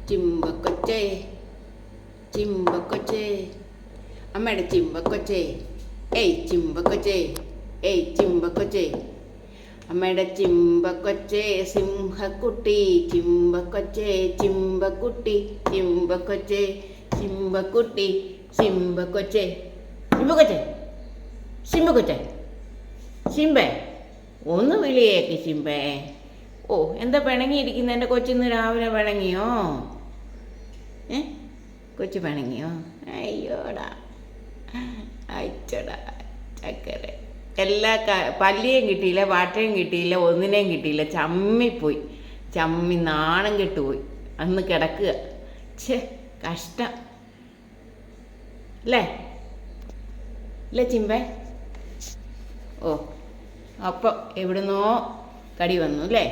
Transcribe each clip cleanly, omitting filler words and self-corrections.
ചിമ്പക്കൊച്ചേ ചിമ്പക്കൊച്ചേ ചിമ്പക്കൊച്ചേ അമ്മയുടെ ചിമ്പക്കൊച്ചേ ഏയ് ചിമ്പക്കൊച്ചേ ഏയ് ചിമ്പക്കൊച്ചേ അമ്മയുടെ ചിമ്പക്കൊച്ചേ സിംഹക്കുട്ടി ചിമ്പക്കൊച്ചേ ചിമ്പക്കുട്ടി ചിമ്പക്കൊച്ചേ ചിമ്പക്കുട്ടി ചിമ്പക്കൊച്ചേ ചിമ്പക്കൊച്ചേ ചിമ്പക്കൊച്ചേ ചിമ്പേ ഒന്ന് വിളിയേക്ക് ചിമ്പേ. ഓ എന്താ പിണങ്ങിയിരിക്കുന്ന എൻ്റെ കൊച്ചിന്ന് രാവിലെ പിണങ്ങിയോ? കൊച്ചു പിണങ്ങിയോ? അയ്യോടാ അയച്ചോടാ ചക്കര. പല്ലിയും കിട്ടിയില്ല, വാട്ടയും കിട്ടിയില്ല, ഒന്നിനെയും കിട്ടിയില്ല. ചമ്മിപ്പോയി, ചമ്മി നാണം കെട്ടുപോയി. അന്ന് കിടക്കുക. ഛേ കഷ്ടം അല്ലേ അല്ലേ ചിമ്പേ? ഓ അപ്പോൾ എവിടുന്നോ കടി വന്നു അല്ലേ?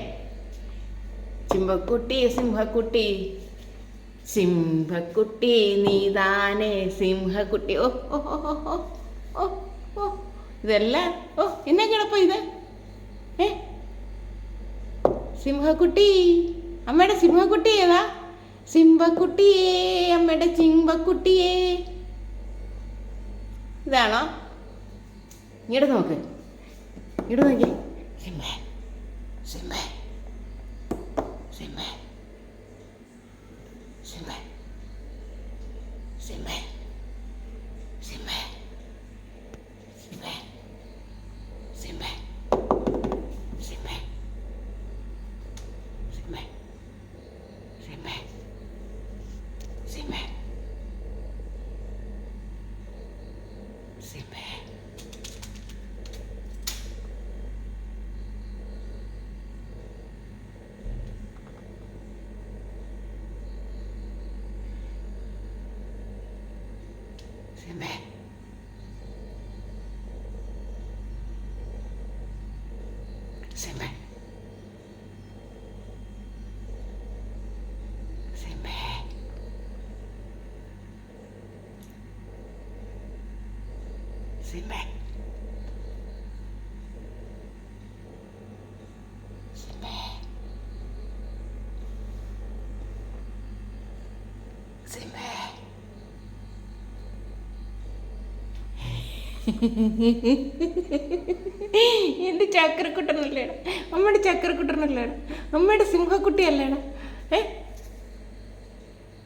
ചിമ്പക്കുട്ടി സിംഹക്കുട്ടി സിംഹക്കുട്ടി നീതാനേ സിംഹക്കുട്ടി. ഓ ഓ ഓ ഓ ഓ ഓ ഇതെല്ലാം ഓ എന്നാ കിടപ്പോ ഇത്? സിംഹക്കുട്ടി അമ്മയുടെ സിംഹക്കുട്ടി ഏതാ? സിംഹക്കുട്ടിയേ അമ്മയുടെ ചിമ്പക്കുട്ടിയേ. ഇതാണോ? ഇങ്ങോട്ട് നോക്ക്, ഇങ്ങോട്ട് നോക്കി. സിംഹേ സിംഹേ സിംഹേ സിംഹേ സിംഹേ സിംഹേ സിംഹേ സിംഹേ സിംഹേ സിംഹേ സിംഹേ സിംഹേ സിംഹേ സിംഹേ സിംഹേ സിംഹേ സിംഹേ സിംഹേ സിംഹേ എൻ്റെ ചക്കരക്കുട്ടനല്ലേടാ, അമ്മയുടെ ചക്കരക്കുട്ടനല്ലേടാ, അമ്മയുടെ സിംഹക്കുട്ടിയല്ലേടാ?